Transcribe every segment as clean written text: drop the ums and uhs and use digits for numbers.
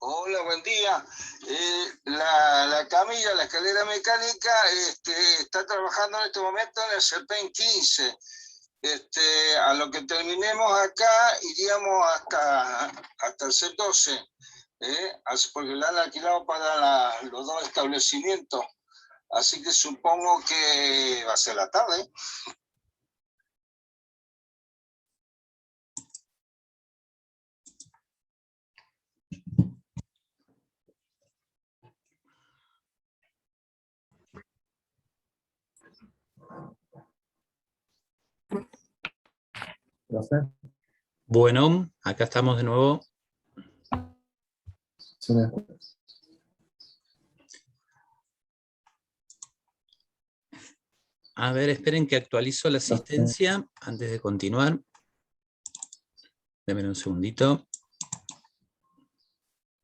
Hola, buen día. La camilla, la escalera mecánica, está trabajando en este momento en el CEPEN 15. A lo que terminemos acá, iríamos hasta el C12, porque la han alquilado para los dos establecimientos. Así que supongo que va a ser la tarde. ¿Profe? Bueno, acá estamos de nuevo. ¿Sí me escucha? A ver, esperen que actualizo la asistencia antes de continuar. Denme un segundito.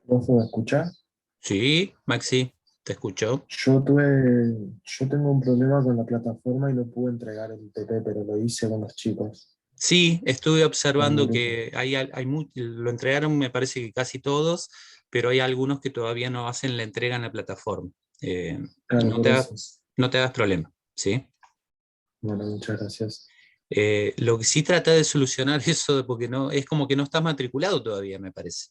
¿Profe, me escucha? Sí, Maxi, te escucho. Yo tengo un problema con la plataforma y no pude entregar el TP, pero lo hice con los chicos. Sí, estuve Con observando el grupo. que lo entregaron, me parece que casi todos, pero hay algunos que todavía no hacen la entrega en la plataforma. Claro, por eso. No te hagas problema, ¿sí? Bueno, muchas gracias. Lo que sí trata de solucionar eso, porque no, es como que no estás matriculado todavía, me parece.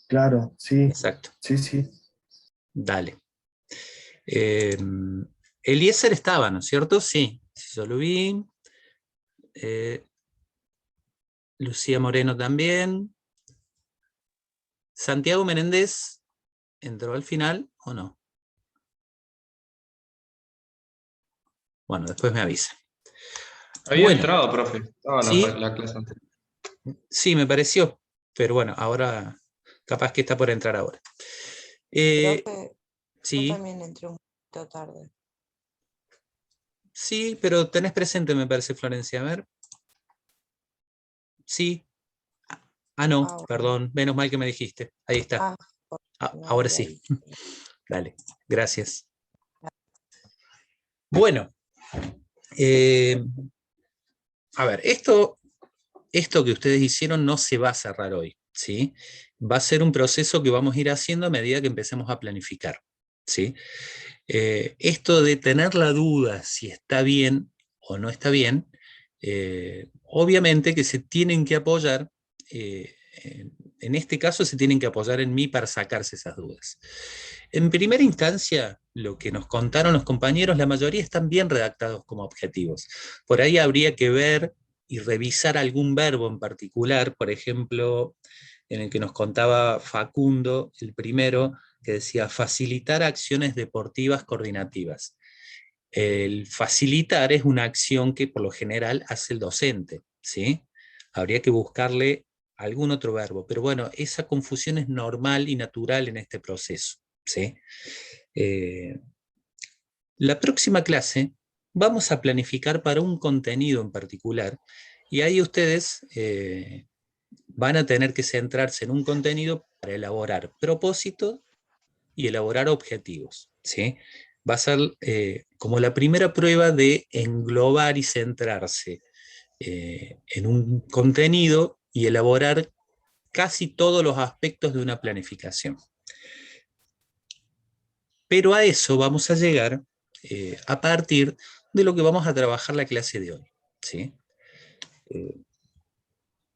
Claro, sí. Exacto. Sí, sí. Dale. Eliezer estaba, ¿no es cierto? Sí, yo lo vi. Lucía Moreno también. Santiago Menéndez, ¿entró al final o no? Bueno, después me avisa. Había Bueno, entrado, profe. Estaba sí, la clase anterior. sí, me pareció. Pero bueno, ahora capaz que está por entrar ahora. Profe, yo Sí, también entré un poquito tarde. sí, pero tenés presente, me parece, Florencia. A ver. Sí. Ah, no, Bueno. perdón. Menos mal que me dijiste. Ahí está. No Ahora había sí. visto. Dale, gracias. Bueno, a ver, esto que ustedes hicieron no se va a cerrar hoy, ¿sí? Va a ser un proceso que vamos a ir haciendo a medida que empecemos a planificar, ¿sí? Esto de tener la duda si está bien o no está bien, obviamente que se tienen que apoyar, en este caso se tienen que apoyar en mí para sacarse esas dudas. En primera instancia, lo que nos contaron los compañeros, la mayoría están bien redactados como objetivos. Por ahí habría que ver y revisar algún verbo en particular, por ejemplo, en el que nos contaba Facundo, el primero, que decía facilitar acciones deportivas coordinativas. El facilitar es una acción que por lo general hace el docente, ¿sí? Habría que buscarle algún otro verbo, pero bueno, esa confusión es normal y natural en este proceso, ¿sí? La próxima clase vamos a planificar para un contenido en particular y ahí ustedes van a tener que centrarse en un contenido para elaborar propósitos y elaborar objetivos, ¿sí? Va a ser como la primera prueba de englobar y centrarse en un contenido y elaborar casi todos los aspectos de una planificación. Pero a eso vamos a llegar a partir de lo que vamos a trabajar la clase de hoy, ¿sí?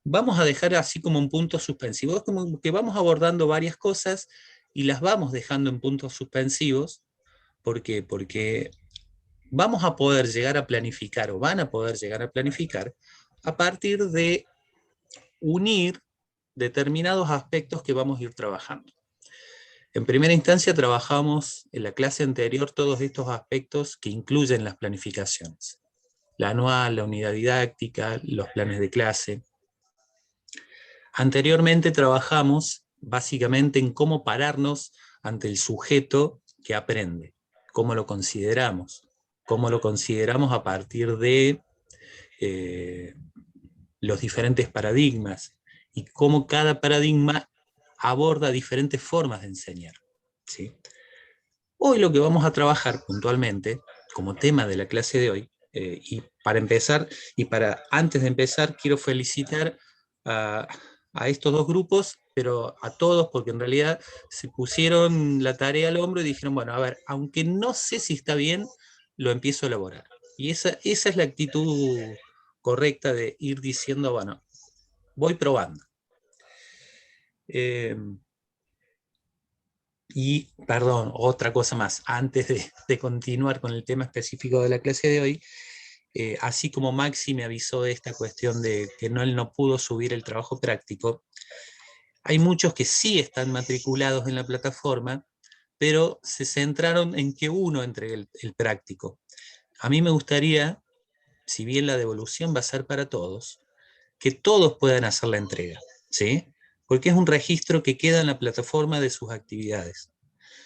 Vamos a dejar así como un punto suspensivo, es como que vamos abordando varias cosas y las vamos dejando en puntos suspensivos. ¿Por qué? Porque vamos a poder llegar a planificar o van a poder llegar a planificar a partir de unir determinados aspectos que vamos a ir trabajando. En primera instancia trabajamos en la clase anterior todos estos aspectos que incluyen las planificaciones. La anual, la unidad didáctica, los planes de clase. Anteriormente trabajamos básicamente en cómo pararnos ante el sujeto que aprende, cómo lo consideramos a partir de los diferentes paradigmas y cómo cada paradigma aborda diferentes formas de enseñar, ¿sí? Hoy lo que vamos a trabajar puntualmente, como tema de la clase de hoy, y para empezar, antes de empezar, quiero felicitar a estos dos grupos, pero a todos, porque en realidad se pusieron la tarea al hombro y dijeron, bueno, a ver, aunque no sé si está bien, lo empiezo a elaborar. Y esa es la actitud correcta de ir diciendo, bueno, voy probando. Y, perdón, otra cosa más, antes de continuar con el tema específico de la clase de hoy, así como Maxi me avisó de esta cuestión de que él no pudo subir el trabajo práctico, hay muchos que sí están matriculados en la plataforma, pero se centraron en que uno entregue el práctico. A mí me gustaría, si bien la devolución va a ser para todos, que todos puedan hacer la entrega, ¿sí? Porque es un registro que queda en la plataforma de sus actividades.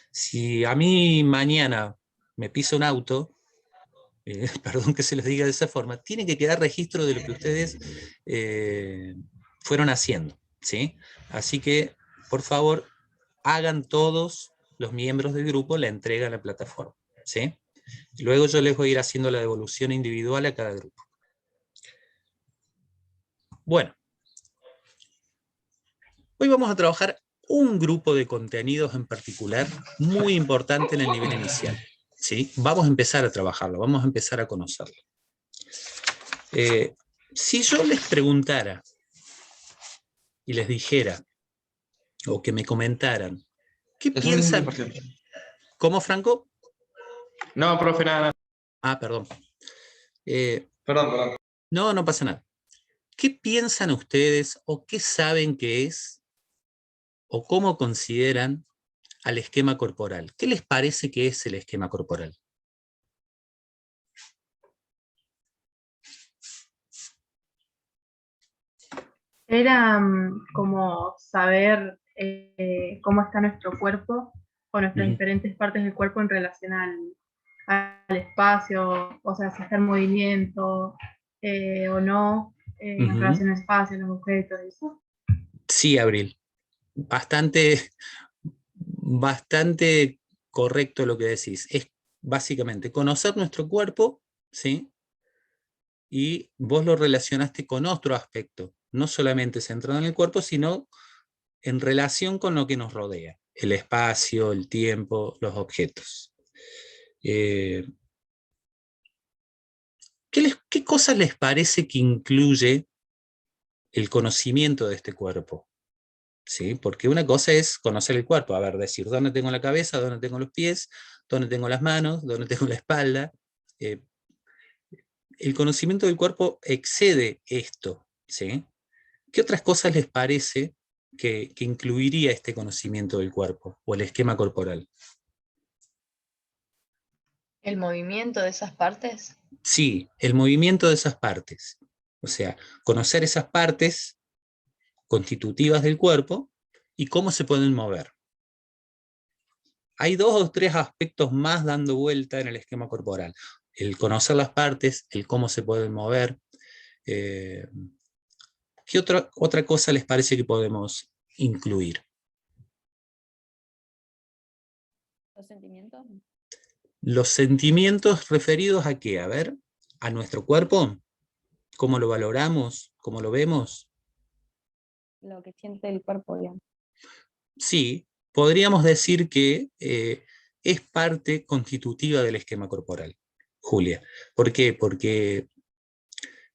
Si a mí mañana me pisa un auto, perdón que se los diga de esa forma, tiene que quedar registro de lo que ustedes fueron haciendo, ¿sí? Así que, por favor, hagan todos los miembros del grupo la entrega a la plataforma, ¿sí? Y luego yo les voy a ir haciendo la devolución individual a cada grupo. Bueno, hoy vamos a trabajar un grupo de contenidos en particular muy importante en el nivel inicial, ¿sí? Vamos a empezar a trabajarlo, vamos a empezar a conocerlo. Si yo les preguntara y les dijera, o que me comentaran, ¿qué Es un piensan? 10%. ¿Cómo, Franco? No, profe, nada. Ah, perdón. Perdón. No, no pasa nada. ¿Qué piensan ustedes o qué saben que es o cómo consideran al esquema corporal? ¿Qué les parece que es el esquema corporal? Era como saber cómo está nuestro cuerpo o nuestras diferentes partes del cuerpo en relación al espacio, o sea, si está en movimiento o no, en relación al espacio, los objetos, eso. Sí, Abril. Bastante correcto lo que decís. Es básicamente conocer nuestro cuerpo, ¿sí? Y vos lo relacionaste con otro aspecto, no solamente centrado en el cuerpo, sino en relación con lo que nos rodea, el espacio, el tiempo, los objetos. ¿Qué cosas les parece que incluye el conocimiento de este cuerpo? ¿Sí? Porque una cosa es conocer el cuerpo, a ver, decir dónde tengo la cabeza, dónde tengo los pies, dónde tengo las manos, dónde tengo la espalda. El conocimiento del cuerpo excede esto, ¿sí? ¿Qué otras cosas les parece que incluiría este conocimiento del cuerpo o el esquema corporal? ¿El movimiento de esas partes? Sí, el movimiento de esas partes. O sea, conocer esas partes constitutivas del cuerpo y cómo se pueden mover. Hay 2 o 3 aspectos más dando vuelta en el esquema corporal. El conocer las partes, el cómo se pueden mover. ¿Qué otra cosa les parece que podemos incluir? ¿Los sentimientos? Los sentimientos referidos a qué, a ver, a nuestro cuerpo, cómo lo valoramos, cómo lo vemos. Lo que siente el cuerpo, digamos. Sí, podríamos decir que es parte constitutiva del esquema corporal, Julia. ¿Por qué? Porque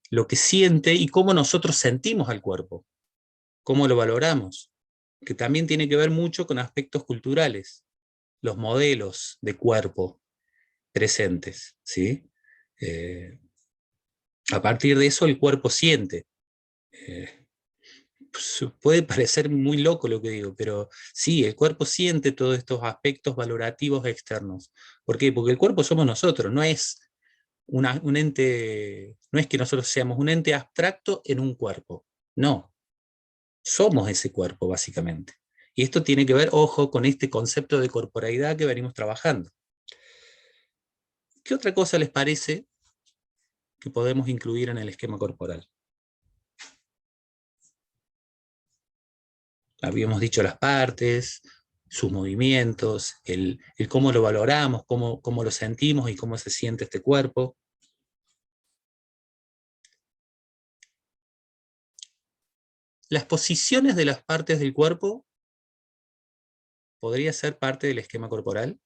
lo que siente y cómo nosotros sentimos al cuerpo, cómo lo valoramos, que también tiene que ver mucho con aspectos culturales, los modelos de cuerpo presentes, ¿sí? A partir de eso el cuerpo siente. Puede parecer muy loco lo que digo, pero sí, el cuerpo siente todos estos aspectos valorativos externos. ¿Por qué? Porque el cuerpo somos nosotros, no es un ente, no es que nosotros seamos un ente abstracto en un cuerpo, no, somos ese cuerpo básicamente. Y esto tiene que ver, ojo, con este concepto de corporeidad que venimos trabajando. ¿Qué otra cosa les parece que podemos incluir en el esquema corporal? Habíamos dicho las partes, sus movimientos, el cómo lo valoramos, cómo lo sentimos y cómo se siente este cuerpo. las posiciones de las partes del cuerpo podría ser parte del esquema corporal.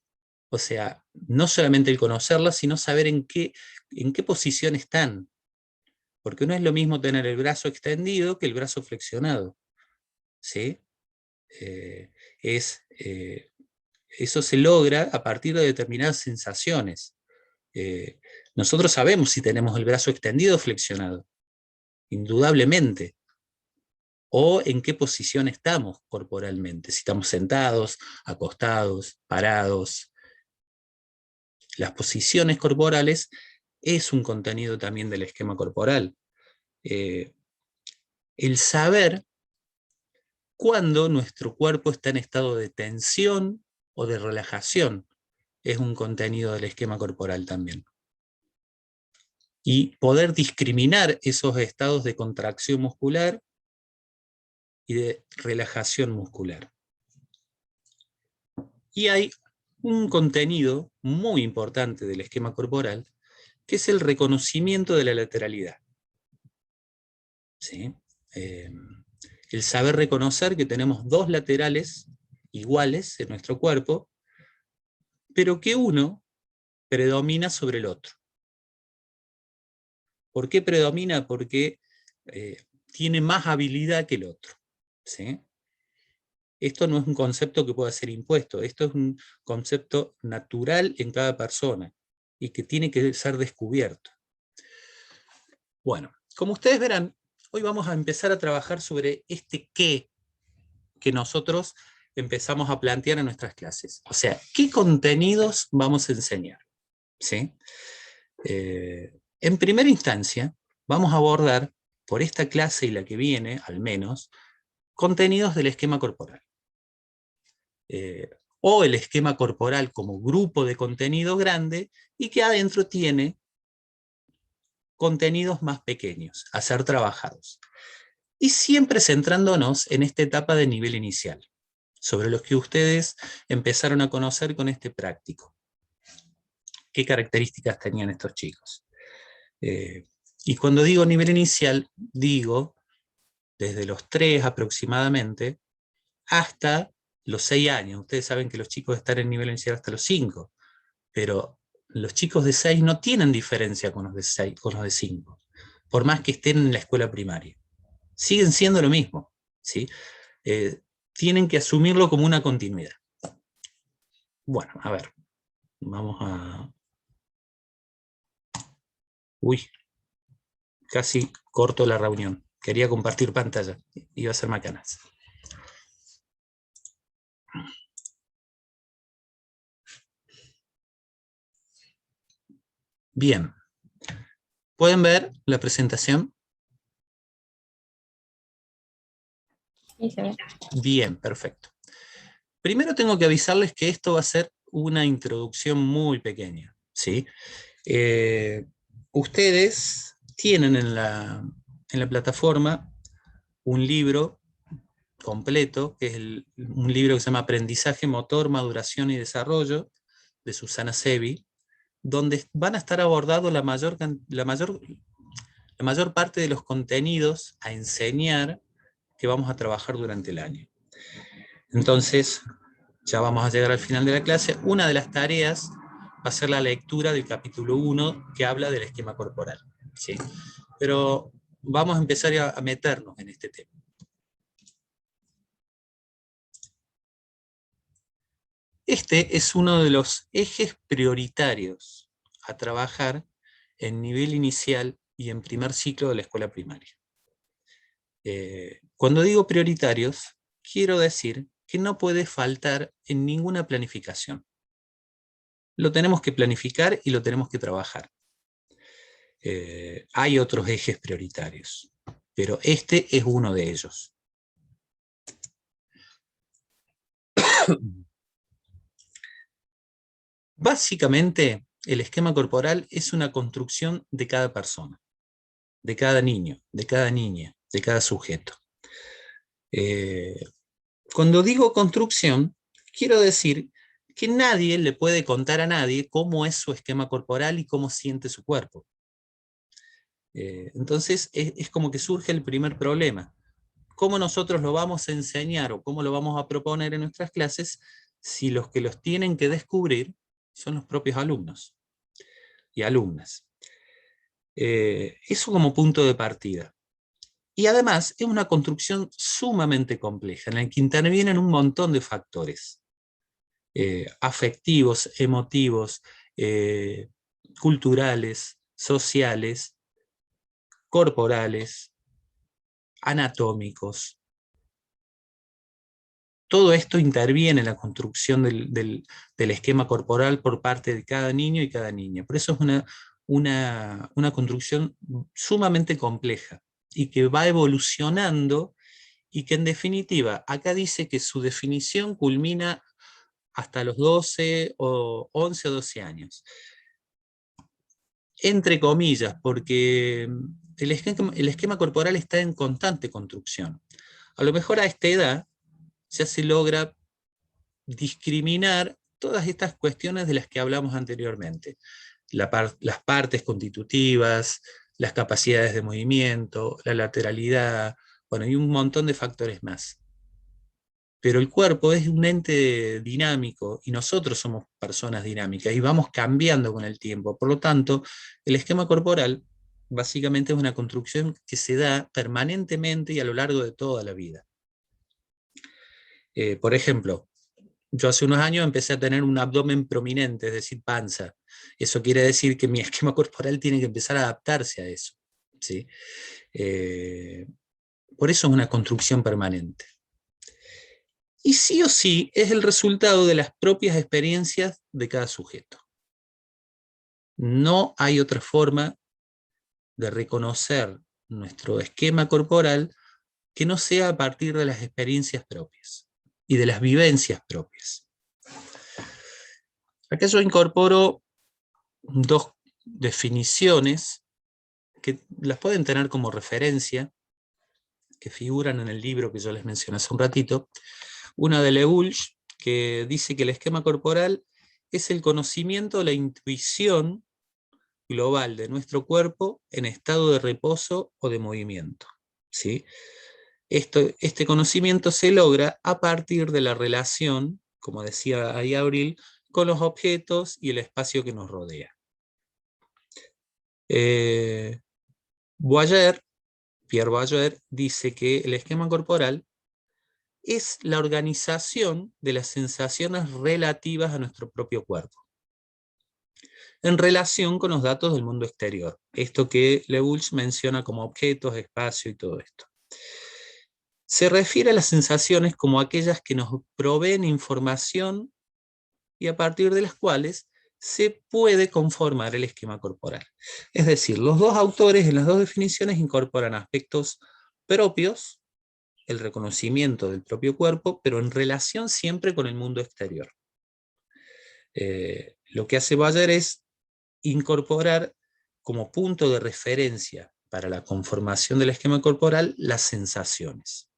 O sea, no solamente el conocerlas, sino saber en qué posición están. Porque no es lo mismo tener el brazo extendido que el brazo flexionado. ¿Sí? Eso se logra a partir de determinadas sensaciones. Nosotros sabemos si tenemos el brazo extendido o flexionado, indudablemente. O en qué posición estamos corporalmente, si estamos sentados, acostados, parados. Las posiciones corporales es un contenido también del esquema corporal. El saber cuándo nuestro cuerpo está en estado de tensión o de relajación es un contenido del esquema corporal también. Y poder discriminar esos estados de contracción muscular y de relajación muscular. Y hay un contenido muy importante del esquema corporal, que es el reconocimiento de la lateralidad. ¿Sí? El saber reconocer que tenemos dos laterales iguales en nuestro cuerpo, pero que uno predomina sobre el otro. ¿Por qué predomina? Porque tiene más habilidad que el otro. ¿Sí? Esto no es un concepto que pueda ser impuesto, esto es un concepto natural en cada persona, y que tiene que ser descubierto. Bueno, como ustedes verán, hoy vamos a empezar a trabajar sobre este qué que nosotros empezamos a plantear en nuestras clases. O sea, ¿qué contenidos vamos a enseñar? ¿Sí? En primera instancia, vamos a abordar, por esta clase y la que viene, al menos, contenidos del esquema corporal. O el esquema corporal como grupo de contenido grande, y que adentro tiene contenidos más pequeños, a ser trabajados. Y siempre centrándonos en esta etapa de nivel inicial, sobre los que ustedes empezaron a conocer con este práctico. ¿Qué características tenían estos chicos? Y cuando digo nivel inicial, digo desde los 3 aproximadamente hasta los 6 años. Ustedes saben que los chicos están en nivel inicial hasta los 5, pero los chicos de 6 no tienen diferencia con los de 6, con los de 5, por más que estén en la escuela primaria. Siguen siendo lo mismo, ¿sí? Tienen que asumirlo como una continuidad. Bueno, a ver, vamos a... Uy, casi corto la reunión. Quería compartir pantalla, iba a ser macanas. Bien. ¿Pueden ver la presentación? Sí, se ve. Bien, perfecto. Primero tengo que avisarles que esto va a ser una introducción muy pequeña, ¿sí? Ustedes tienen en la plataforma un libro completo, que es un libro que se llama Aprendizaje, Motor, Maduración y Desarrollo, de Susana Sevi, donde van a estar abordados la mayor parte de los contenidos a enseñar que vamos a trabajar durante el año. Entonces, ya vamos a llegar al final de la clase. Una de las tareas va a ser la lectura del capítulo 1, que habla del esquema corporal, ¿sí? Pero vamos a empezar a meternos en este tema. Este es uno de los ejes prioritarios a trabajar en nivel inicial y en primer ciclo de la escuela primaria. Cuando digo prioritarios, quiero decir que no puede faltar en ninguna planificación. Lo tenemos que planificar y lo tenemos que trabajar. Hay otros ejes prioritarios, pero este es uno de ellos. Básicamente, el esquema corporal es una construcción de cada persona, de cada niño, de cada niña, de cada sujeto. Cuando digo construcción, quiero decir que nadie le puede contar a nadie cómo es su esquema corporal y cómo siente su cuerpo. Entonces es como que surge el primer problema. ¿cómo nosotros lo vamos a enseñar o cómo lo vamos a proponer en nuestras clases si los que los tienen que descubrir son los propios alumnos y alumnas? Eso como punto de partida. Y además es una construcción sumamente compleja, en la que intervienen un montón de factores afectivos, emotivos, culturales, sociales, corporales, anatómicos. Todo esto interviene en la construcción del esquema corporal por parte de cada niño y cada niña. Por eso es una construcción sumamente compleja y que va evolucionando, y que en definitiva, acá dice que su definición culmina hasta los 12 o 11 o 12 años. Entre comillas, porque el esquema corporal está en constante construcción. A lo mejor a esta edad ya se logra discriminar todas estas cuestiones de las que hablamos anteriormente. Las partes constitutivas, las capacidades de movimiento, la lateralidad, bueno, y un montón de factores más. Pero el cuerpo es un ente dinámico y nosotros somos personas dinámicas y vamos cambiando con el tiempo. Por lo tanto, el esquema corporal básicamente es una construcción que se da permanentemente y a lo largo de toda la vida. Por ejemplo, yo hace unos años empecé a tener un abdomen prominente, es decir, panza. Eso quiere decir que mi esquema corporal tiene que empezar a adaptarse a eso, ¿sí? Por eso es una construcción permanente. Y sí o sí es el resultado de las propias experiencias de cada sujeto. No hay otra forma de reconocer nuestro esquema corporal que no sea a partir de las experiencias propias y de las vivencias propias. Acá yo incorporo dos definiciones que las pueden tener como referencia, que figuran en el libro que yo les mencioné hace un ratito. Una de Lewulsch, que dice que el esquema corporal es el conocimiento o la intuición global de nuestro cuerpo en estado de reposo o de movimiento, ¿sí? Este conocimiento se logra a partir de la relación, como decía ahí Abril, con los objetos y el espacio que nos rodea. Pierre Boyer dice que el esquema corporal es la organización de las sensaciones relativas a nuestro propio cuerpo, en relación con los datos del mundo exterior. Esto que Lewulsch menciona como objetos, espacio y todo esto. Se refiere a las sensaciones como aquellas que nos proveen información y a partir de las cuales se puede conformar el esquema corporal. Es decir, los dos autores en las dos definiciones incorporan aspectos propios, el reconocimiento del propio cuerpo, pero en relación siempre con el mundo exterior. Lo que hace Boyer es incorporar como punto de referencia para la conformación del esquema corporal las sensaciones.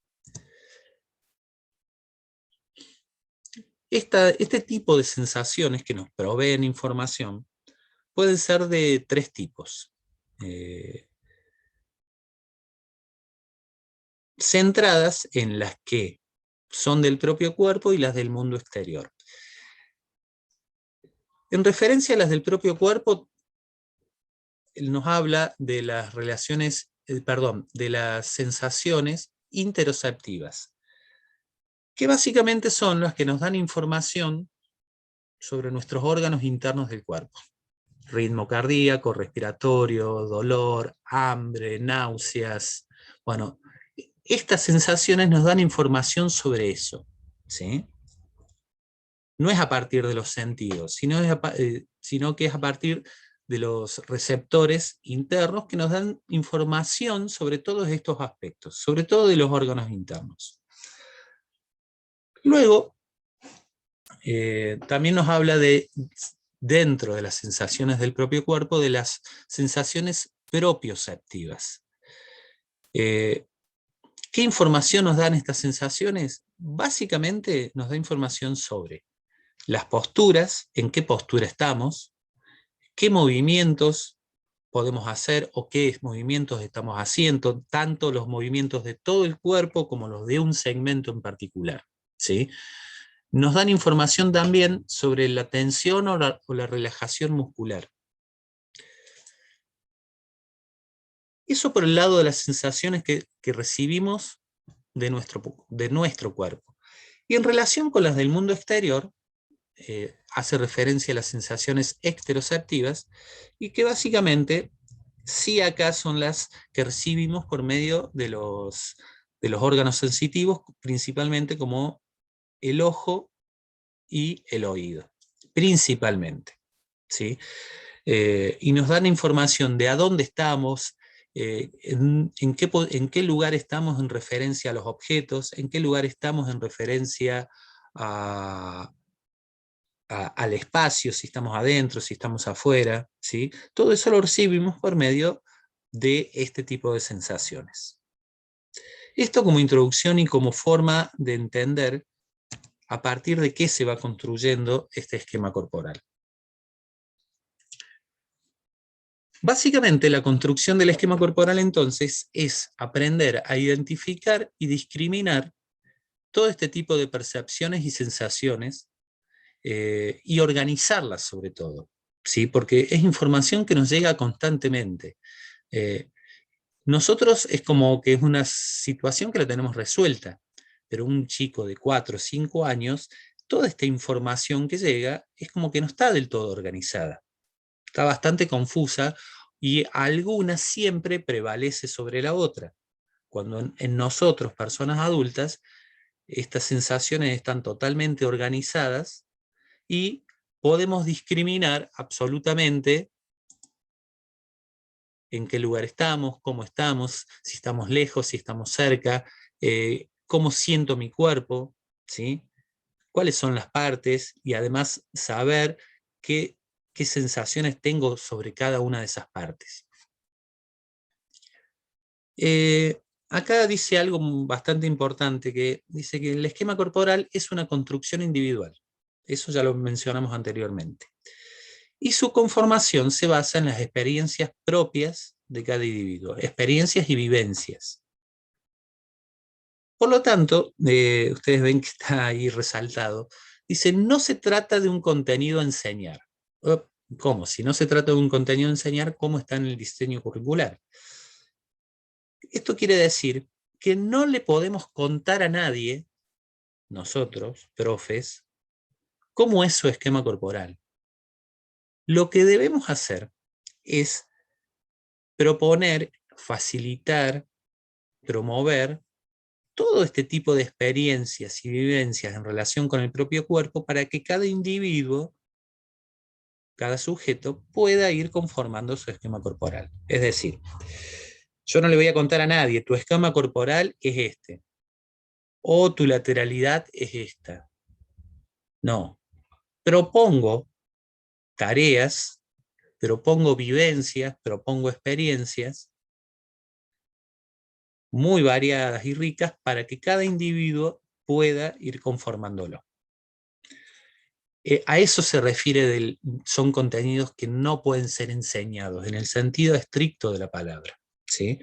Este tipo de sensaciones que nos proveen información pueden ser de tres tipos. Centradas en las que son del propio cuerpo y las del mundo exterior. En referencia a las del propio cuerpo, nos habla de las relaciones, de las sensaciones interoceptivas, que básicamente son las que nos dan información sobre nuestros órganos internos del cuerpo. Ritmo cardíaco, respiratorio, dolor, hambre, náuseas. Bueno, estas sensaciones nos dan información sobre eso, ¿sí? No es a partir de los sentidos, sino que es a partir de los receptores internos que nos dan información sobre todos estos aspectos, sobre todo de los órganos internos. Luego, también nos habla dentro de las sensaciones del propio cuerpo, de las sensaciones propioceptivas. ¿Qué información nos dan estas sensaciones? Básicamente nos da información sobre las posturas, en qué postura estamos, qué movimientos podemos hacer o qué movimientos estamos haciendo, tanto los movimientos de todo el cuerpo como los de un segmento en particular, ¿sí? Nos dan información también sobre la tensión o la relajación muscular. Eso por el lado de las sensaciones que recibimos de nuestro cuerpo. Y en relación con las del mundo exterior, hace referencia a las sensaciones exteroceptivas, y que básicamente sí acá son las que recibimos por medio de los órganos sensitivos, principalmente como el ojo y el oído, principalmente, ¿sí? Y nos dan información de a dónde estamos, en qué lugar estamos en referencia a los objetos, en qué lugar estamos en referencia al espacio, si estamos adentro, si estamos afuera, ¿sí? Todo eso lo recibimos por medio de este tipo de sensaciones. Esto como introducción y como forma de entender a partir de qué se va construyendo este esquema corporal. Básicamente la construcción del esquema corporal entonces es aprender a identificar y discriminar todo este tipo de percepciones y sensaciones, y organizarlas sobre todo, ¿sí? Porque es información que nos llega constantemente. Nosotros es como que es una situación que la tenemos resuelta, pero un chico de 4 o 5 años, toda esta información que llega es como que no está del todo organizada. Está bastante confusa y alguna siempre prevalece sobre la otra. Cuando en nosotros, personas adultas, estas sensaciones están totalmente organizadas y podemos discriminar absolutamente en qué lugar estamos, cómo estamos, si estamos lejos, si estamos cerca, cómo siento mi cuerpo, ¿sí? Cuáles son las partes, y además saber qué sensaciones tengo sobre cada una de esas partes. Acá dice algo bastante importante, que dice que el esquema corporal es una construcción individual. Eso ya lo mencionamos anteriormente. Y su conformación se basa en las experiencias propias de cada individuo, experiencias y vivencias. Por lo tanto, ustedes ven que está ahí resaltado, dice, no se trata de un contenido a enseñar. ¿Cómo? Si no se trata de un contenido a enseñar, ¿cómo está en el diseño curricular? Esto quiere decir que no le podemos contar a nadie, nosotros, profes, cómo es su esquema corporal. Lo que debemos hacer es proponer, facilitar, promover todo este tipo de experiencias y vivencias en relación con el propio cuerpo para que cada individuo, cada sujeto, pueda ir conformando su esquema corporal. Es decir, yo no le voy a contar a nadie, tu esquema corporal es este, o tu lateralidad es esta. No. Propongo tareas, propongo vivencias, propongo experiencias muy variadas y ricas para que cada individuo pueda ir conformándolo. A eso se refiere, son contenidos que no pueden ser enseñados en el sentido estricto de la palabra, ¿sí?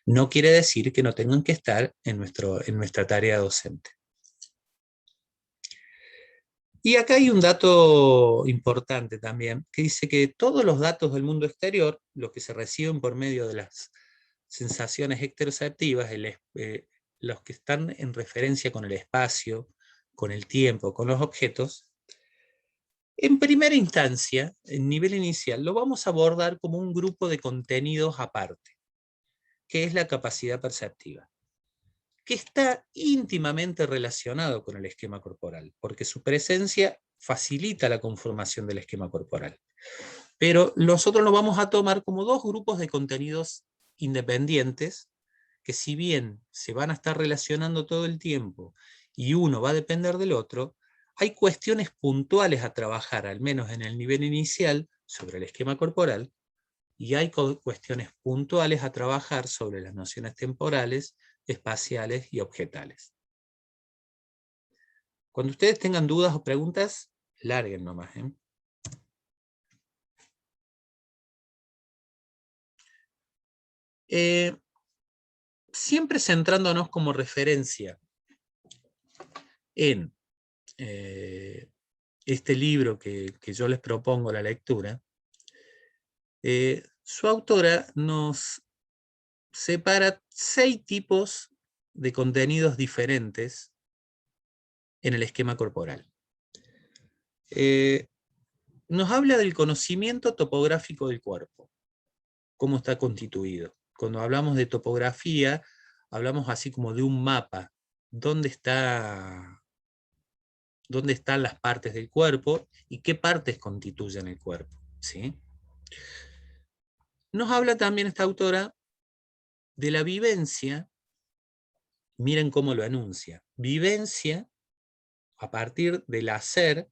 No quiere decir que no tengan que estar en nuestra tarea docente. Y acá hay un dato importante también, que dice que todos los datos del mundo exterior, los que se reciben por medio de las sensaciones exteroceptivas, los que están en referencia con el espacio, con el tiempo, con los objetos, en primera instancia, en nivel inicial, lo vamos a abordar como un grupo de contenidos aparte, que es la capacidad perceptiva, que está íntimamente relacionado con el esquema corporal, porque su presencia facilita la conformación del esquema corporal. Pero nosotros lo vamos a tomar como dos grupos de contenidos independientes, que si bien se van a estar relacionando todo el tiempo y uno va a depender del otro, hay cuestiones puntuales a trabajar, al menos en el nivel inicial, sobre el esquema corporal, y hay cuestiones puntuales a trabajar sobre las nociones temporales, espaciales y objetales. Cuando ustedes tengan dudas o preguntas, larguen nomás, ¿eh? siempre centrándonos como referencia en este libro que yo les propongo la lectura, su autora nos separa 6 tipos de contenidos diferentes en el esquema corporal. Nos habla del conocimiento topográfico del cuerpo, cómo está constituido. Cuando hablamos de topografía, hablamos así como de un mapa, dónde están las partes del cuerpo y qué partes constituyen el cuerpo, ¿sí? Nos habla también esta autora de la vivencia, miren cómo lo anuncia, vivencia a partir del hacer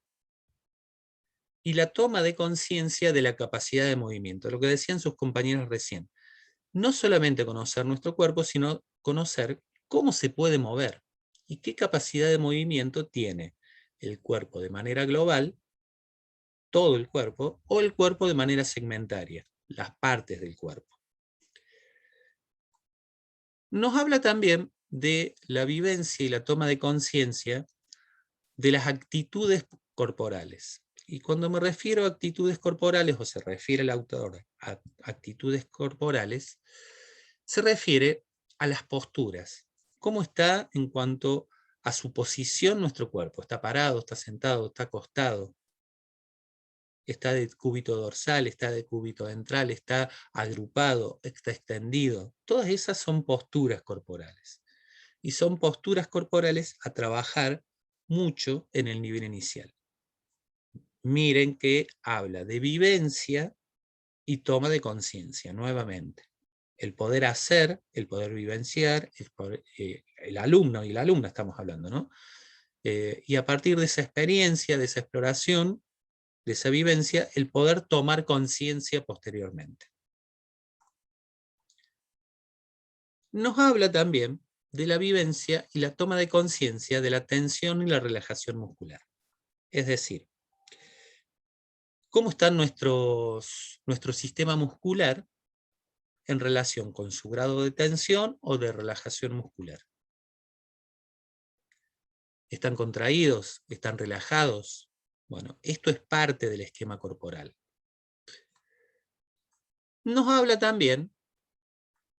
y la toma de conciencia de la capacidad de movimiento, lo que decían sus compañeros recién. No solamente conocer nuestro cuerpo, sino conocer cómo se puede mover y qué capacidad de movimiento tiene el cuerpo de manera global, todo el cuerpo, o el cuerpo de manera segmentaria, las partes del cuerpo. Nos habla también de la vivencia y la toma de conciencia de las actitudes corporales. Y cuando me refiero a actitudes corporales, o se refiere el autor a actitudes corporales, se refiere a las posturas. ¿Cómo está en cuanto a su posición nuestro cuerpo? ¿Está parado, está sentado, está acostado? ¿Está de cúbito dorsal, está de cúbito ventral, está agrupado, está extendido? Todas esas son posturas corporales. Y son posturas corporales a trabajar mucho en el nivel inicial. Miren que habla de vivencia y toma de conciencia, nuevamente. El poder hacer, el poder vivenciar, el alumno y la alumna estamos hablando, ¿no? Y a partir de esa experiencia, de esa exploración, de esa vivencia, el poder tomar conciencia posteriormente. Nos habla también de la vivencia y la toma de conciencia de la tensión y la relajación muscular. Es decir, cómo está nuestro sistema muscular en relación con su grado de tensión o de relajación muscular. ¿Están contraídos? ¿Están relajados? Bueno, esto es parte del esquema corporal. Nos habla también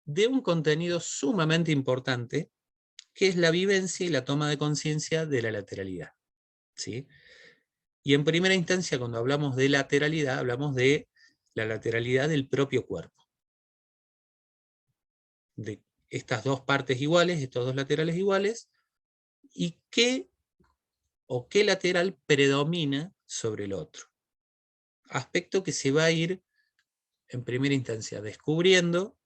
de un contenido sumamente importante, que es la vivencia y la toma de conciencia de la lateralidad, ¿sí? Y en primera instancia, cuando hablamos de lateralidad, hablamos de la lateralidad del propio cuerpo. De estas dos partes iguales, estos dos laterales iguales, y qué lateral predomina sobre el otro. Aspecto que se va a ir, en primera instancia, descubriendo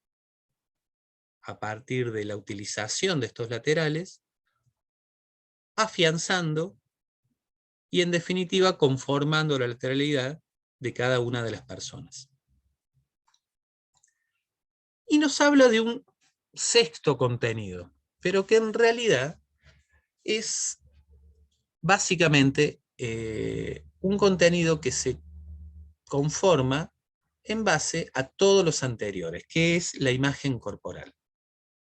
a partir de la utilización de estos laterales, afianzando y en definitiva conformando la lateralidad de cada una de las personas. Y nos habla de un sexto contenido, pero que en realidad es básicamente un contenido que se conforma en base a todos los anteriores, que es la imagen corporal.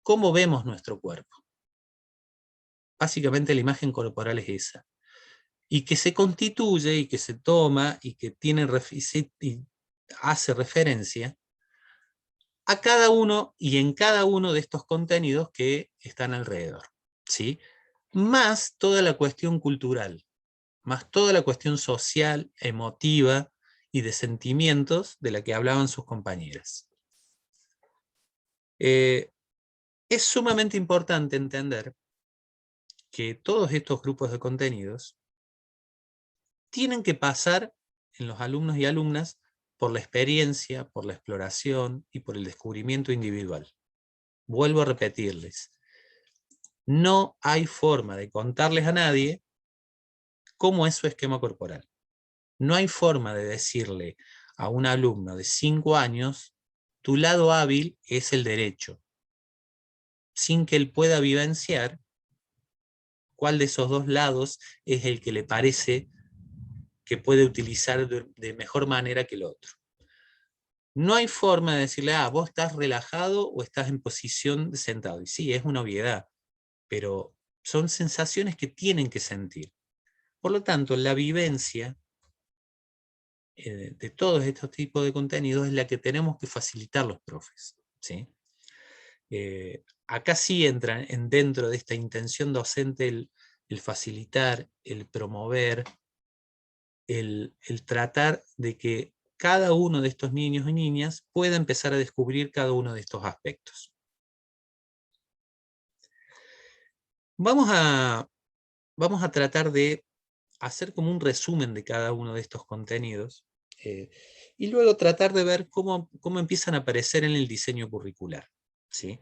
¿Cómo vemos nuestro cuerpo? Básicamente la imagen corporal es esa. Y que se constituye y que se toma y que tiene y hace referencia a cada uno y en cada uno de estos contenidos que están alrededor, ¿sí? Más toda la cuestión cultural, más toda la cuestión social, emotiva y de sentimientos de la que hablaban sus compañeras. Es sumamente importante entender que todos estos grupos de contenidos tienen que pasar en los alumnos y alumnas por la experiencia, por la exploración y por el descubrimiento individual. Vuelvo a repetirles, no hay forma de contarles a nadie cómo es su esquema corporal. No hay forma de decirle a un alumno de 5 años, tu lado hábil es el derecho, sin que él pueda vivenciar cuál de esos dos lados es el que le parece que puede utilizar de mejor manera que el otro. No hay forma de decirle, vos estás relajado o estás en posición de sentado. Y sí, es una obviedad, pero son sensaciones que tienen que sentir. Por lo tanto, la vivencia de todos estos tipos de contenidos es la que tenemos que facilitar los profes, ¿sí? Acá sí entra dentro de esta intención docente el facilitar, el promover, el tratar de que cada uno de estos niños y niñas pueda empezar a descubrir cada uno de estos aspectos. Vamos a tratar de hacer como un resumen de cada uno de estos contenidos, y luego tratar de ver cómo empiezan a aparecer en el diseño curricular, ¿sí?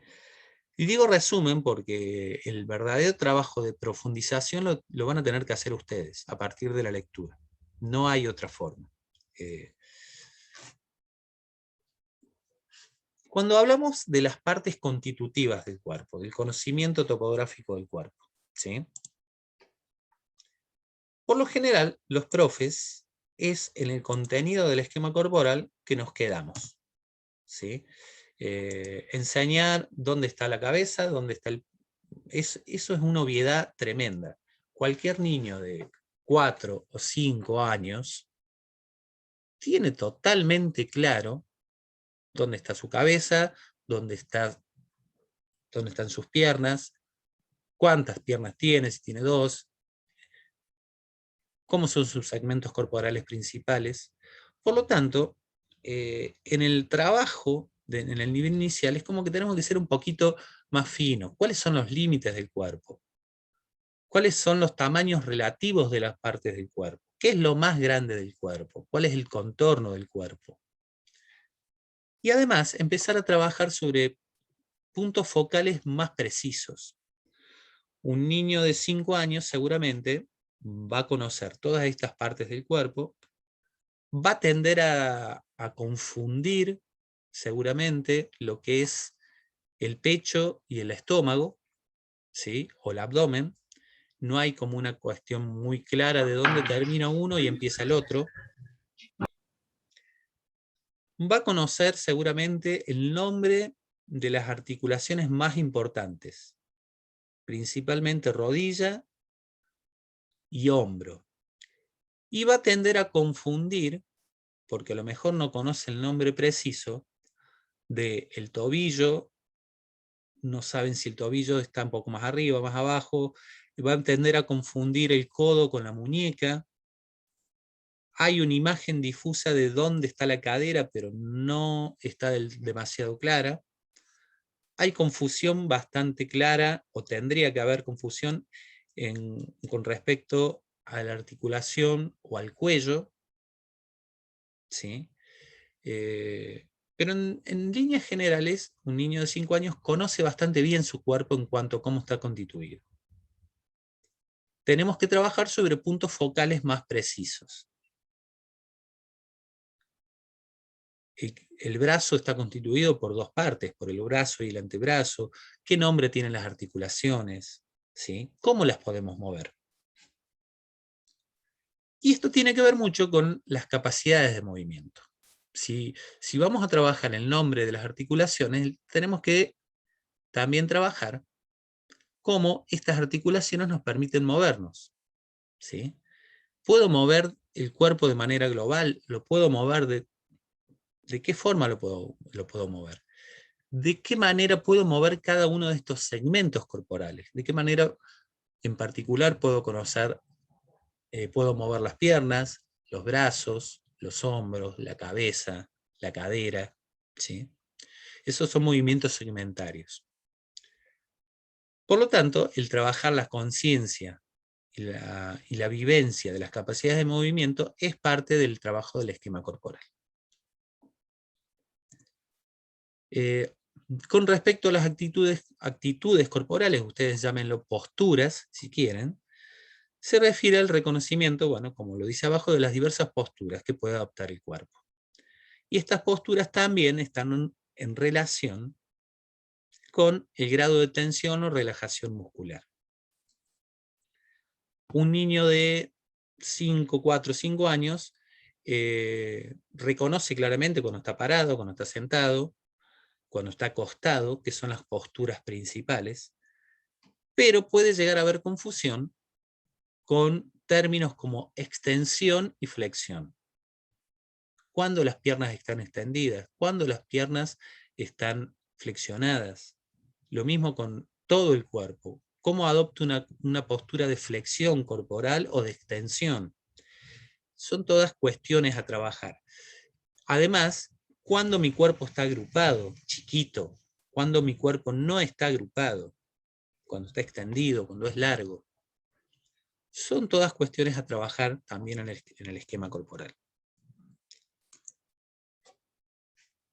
Y digo resumen porque el verdadero trabajo de profundización lo van a tener que hacer ustedes, a partir de la lectura. No hay otra forma. Cuando hablamos de las partes constitutivas del cuerpo, del conocimiento topográfico del cuerpo, ¿sí? Por lo general, los profes es en el contenido del esquema corporal que nos quedamos, ¿sí? Enseñar dónde está la cabeza, dónde está eso es una obviedad tremenda. Cualquier niño de 4 o 5 años tiene totalmente claro dónde está su cabeza, dónde están sus piernas, cuántas piernas tiene, si tiene 2, cómo son sus segmentos corporales principales. Por lo tanto, en el trabajo, en el nivel inicial, es como que tenemos que ser un poquito más finos. ¿Cuáles son los límites del cuerpo? ¿Cuáles son los tamaños relativos de las partes del cuerpo? ¿Qué es lo más grande del cuerpo? ¿Cuál es el contorno del cuerpo? Y además, empezar a trabajar sobre puntos focales más precisos. Un niño de 5 años seguramente va a conocer todas estas partes del cuerpo, va a tender a confundir seguramente lo que es el pecho y el estómago, ¿sí? O el abdomen. No hay como una cuestión muy clara de dónde termina uno y empieza el otro. Va a conocer seguramente el nombre de las articulaciones más importantes, principalmente rodilla y hombro. Y va a tender a confundir, porque a lo mejor no conoce el nombre preciso, del tobillo, no saben si el tobillo está un poco más arriba, más abajo, va a tender a confundir el codo con la muñeca. Hay una imagen difusa de dónde está la cadera, pero no está demasiado clara. Hay confusión bastante clara, o tendría que haber confusión con respecto a la articulación o al cuello, ¿sí? Pero en líneas generales, un niño de 5 años conoce bastante bien su cuerpo en cuanto a cómo está constituido. Tenemos que trabajar sobre puntos focales más precisos. El brazo está constituido por 2 partes, por el brazo y el antebrazo. ¿Qué nombre tienen las articulaciones? ¿Sí? ¿Cómo las podemos mover? Y esto tiene que ver mucho con las capacidades de movimiento. Si vamos a trabajar el nombre de las articulaciones, tenemos que también trabajar cómo estas articulaciones nos permiten movernos, ¿sí? ¿Puedo mover el cuerpo de manera global? ¿Lo puedo mover de qué forma lo puedo mover? ¿De qué manera puedo mover cada uno de estos segmentos corporales? ¿De qué manera en particular puedo puedo mover las piernas, los brazos, los hombros, la cabeza, la cadera, ¿sí? Esos son movimientos segmentarios. Por lo tanto, el trabajar la conciencia y la vivencia de las capacidades de movimiento es parte del trabajo del esquema corporal. Con respecto a las actitudes corporales, ustedes llámenlo posturas, si quieren, se refiere al reconocimiento, bueno, como lo dice abajo, de las diversas posturas que puede adoptar el cuerpo. Y estas posturas también están en relación con el grado de tensión o relajación muscular. Un niño de 4 o 5 años reconoce claramente cuando está parado, cuando está sentado, cuando está acostado, que son las posturas principales, pero puede llegar a haber confusión con términos como extensión y flexión. Cuando las piernas están extendidas, cuando las piernas están flexionadas. Lo mismo con todo el cuerpo. ¿Cómo adopto una postura de flexión corporal o de extensión? Son todas cuestiones a trabajar. Además, cuando mi cuerpo está agrupado, chiquito, cuando mi cuerpo no está agrupado, cuando está extendido, cuando es largo, son todas cuestiones a trabajar también en el esquema corporal.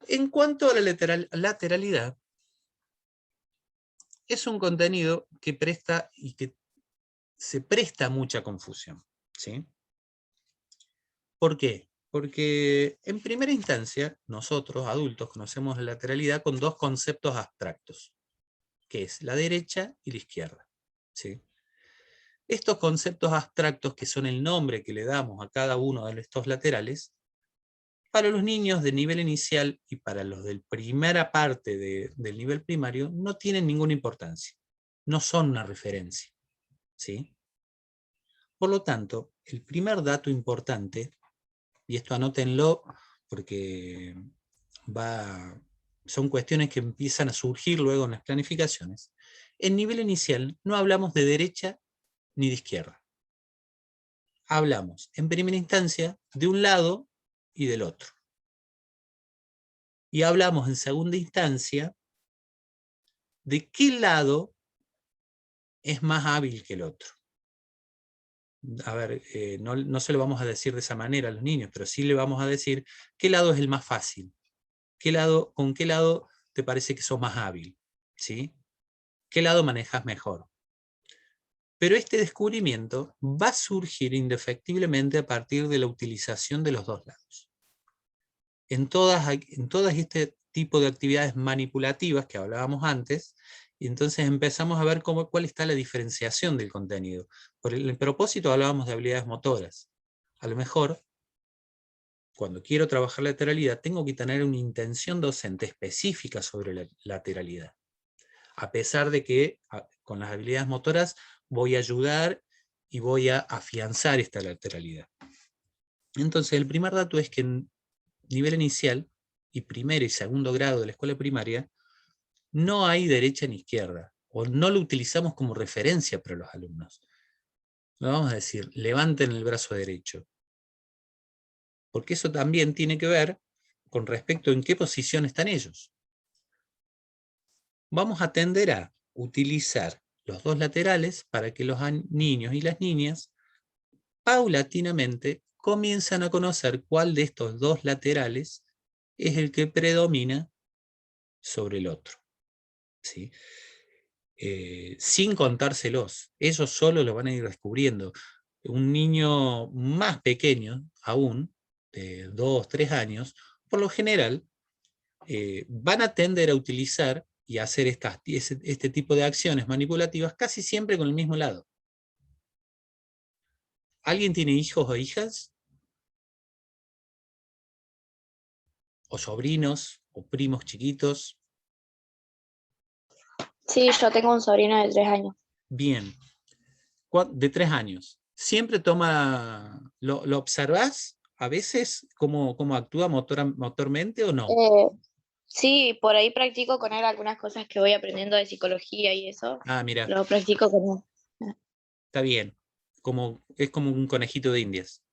En cuanto a la lateralidad, es un contenido que presta y que se presta mucha confusión, ¿sí? ¿Por qué? Porque en primera instancia, nosotros, adultos, conocemos la lateralidad con dos conceptos abstractos, que es la derecha y la izquierda, ¿sí? Estos conceptos abstractos, que son el nombre que le damos a cada uno de estos laterales, para los niños de nivel inicial y para los de primera parte del nivel primario, no tienen ninguna importancia, no son una referencia, ¿sí? Por lo tanto, el primer dato importante, y esto anótenlo porque son cuestiones que empiezan a surgir luego en las planificaciones, en nivel inicial no hablamos de derecha ni de izquierda. Hablamos, en primera instancia, de un lado y del otro. Y hablamos en segunda instancia de qué lado es más hábil que el otro. A ver, no se lo vamos a decir de esa manera a los niños, pero sí le vamos a decir qué lado es el más fácil. ¿Con qué lado te parece que sos más hábil? ¿Sí? ¿Qué lado manejas mejor? Pero este descubrimiento va a surgir indefectiblemente a partir de la utilización de los dos lados. En todas este tipo de actividades manipulativas que hablábamos antes, y entonces empezamos a ver cuál está la diferenciación del contenido. Por el propósito hablábamos de habilidades motoras. A lo mejor, cuando quiero trabajar la lateralidad, tengo que tener una intención docente específica sobre la lateralidad. A pesar de que con las habilidades motoras voy a ayudar y voy a afianzar esta lateralidad. Entonces, el primer dato es que en nivel inicial, y primer y segundo grado de la escuela primaria, no hay derecha ni izquierda, o no lo utilizamos como referencia para los alumnos. No vamos a decir, levanten el brazo derecho, porque eso también tiene que ver con respecto en qué posición están ellos. Vamos a tender a utilizar los dos laterales para que los niños y las niñas paulatinamente comienzan a conocer cuál de estos dos laterales es el que predomina sobre el otro, ¿sí? Sin contárselos, ellos solo lo van a ir descubriendo. Un niño más pequeño aún, de 2, 3 años, por lo general, van a tender a utilizar y hacer este tipo de acciones manipulativas casi siempre con el mismo lado. ¿Alguien tiene hijos o hijas? ¿O sobrinos? ¿O primos chiquitos? Sí, yo tengo un sobrino de 3 años. Bien. De 3 años. ¿Siempre lo observás a veces cómo actúa motormente o no? Sí, por ahí practico con él algunas cosas que voy aprendiendo de psicología y eso. Ah, mira, Lo practico con él. está bien. Es como un conejito de Indias.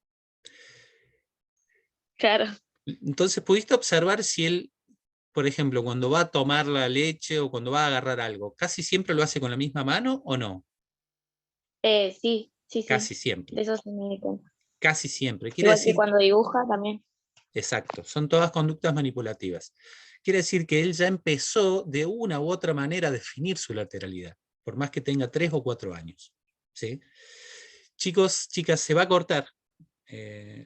Claro. Entonces, ¿pudiste observar si él, por ejemplo, cuando va a tomar la leche o cuando va a agarrar algo, casi siempre lo hace con la misma mano o no? Sí. Casi De siempre. eso sí me di cuenta. Casi siempre. Quiere Igual que decir, cuando dibuja también. exacto, son todas conductas manipulativas. Quiere decir que él ya empezó de una u otra manera a definir su lateralidad, por más que tenga 3 o 4 años. ¿Sí? Chicos, chicas, se va a cortar.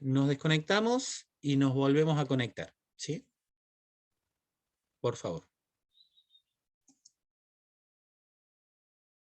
Nos desconectamos y nos volvemos a conectar. ¿Sí? Por favor.